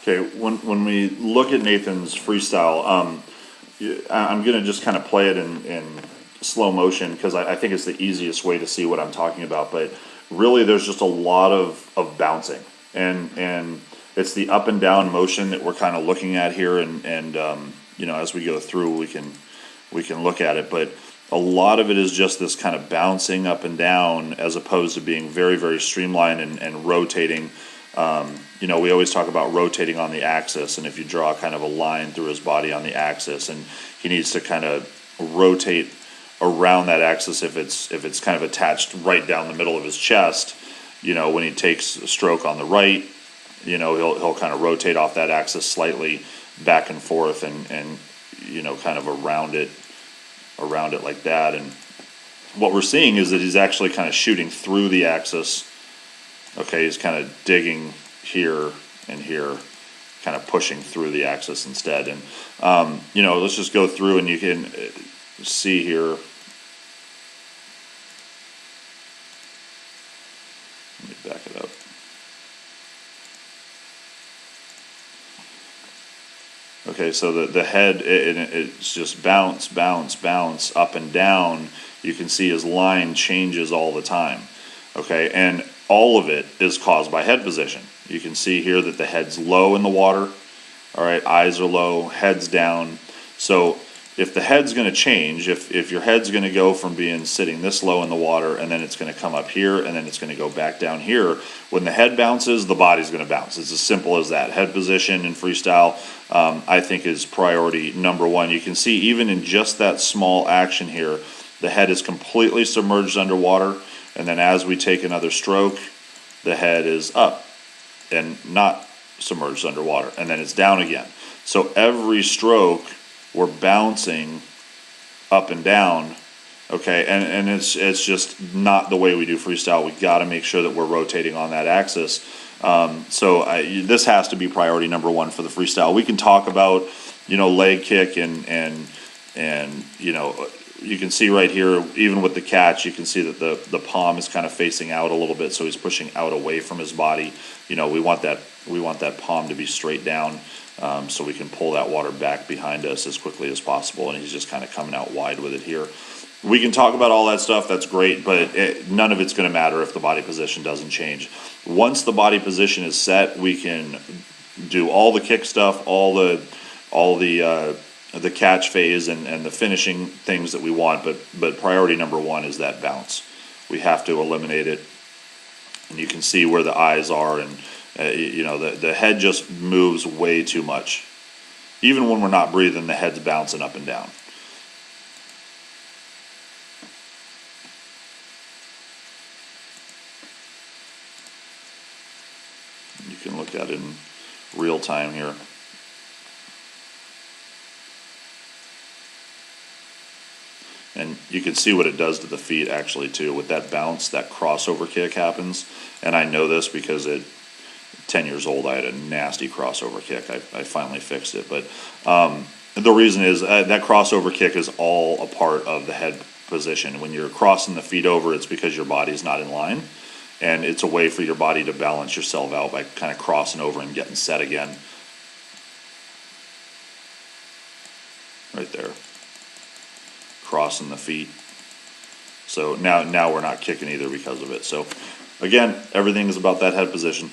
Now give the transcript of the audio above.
Okay, when we look at Nathan's freestyle, I'm gonna just kind of play it in slow motion because I think it's the easiest way to see what I'm talking about. But really, there's just a lot of bouncing, and it's the up and down motion that we're kind of looking at here, and you know, as we go through, we can look at it, but a lot of it is just this kind of bouncing up and down as opposed to being very, very streamlined and rotating. You know, we always talk about rotating on the axis, and if you draw kind of a line through his body on the axis, and he needs to kind of rotate around that axis if it's kind of attached right down the middle of his chest. You know, when he takes a stroke on the right, you know, he'll kind of rotate off that axis slightly back and forth, and you know, kind of around it like that. And what we're seeing is that he's actually kind of shooting through the axis. Okay, he's kind of digging here and here, kind of pushing through the axis instead. And you know, let's just go through, and you can see here. Let me back it up. Okay, so the head, it's just bounce, bounce, bounce, up and down. You can see his line changes all the time. Okay, and all of it is caused by head position. You can see here that the head's low in the water. All right, eyes are low, head's down. So if the head's going to change, if your head's going to go from being sitting this low in the water, and then it's going to come up here, and then it's going to go back down here, when the head bounces, the body's going to bounce. It's as simple as that. Head position in freestyle, I think, is priority number one. You can see even in just that small action here, the head is completely submerged underwater, and then as we take another stroke, the head is up and not submerged underwater, and then it's down again. So every stroke, we're bouncing up and down, okay, and it's just not the way we do freestyle. We got to make sure that we're rotating on that axis. This has to be priority number one for the freestyle. We can talk about, you know, leg kick and you know, you can see right here, even with the catch, you can see that the palm is kind of facing out a little bit, so he's pushing out away from his body. You know, we want that palm to be straight down, so we can pull that water back behind us as quickly as possible, and he's just kind of coming out wide with it here. We can talk about all that stuff, that's great, but none of it's going to matter if the body position doesn't change. Once the body position is set, we can do all the kick stuff, all the catch phase and the finishing things that we want, but priority number one is that bounce. We have to eliminate it, and you can see where the eyes are, and you know, the head just moves way too much. Even when we're not breathing, the head's bouncing up and down. You can look at it in real time here. And you can see what it does to the feet actually too. With that bounce, that crossover kick happens. And I know this because at 10 years old, I had a nasty crossover kick. I finally fixed it. But the reason is that crossover kick is all a part of the head position. When you're crossing the feet over, it's because your body's not in line. And it's a way for your body to balance yourself out by kind of crossing over and getting set again. Right there. Crossing the feet. So now we're not kicking either because of it. So again, everything is about that head position.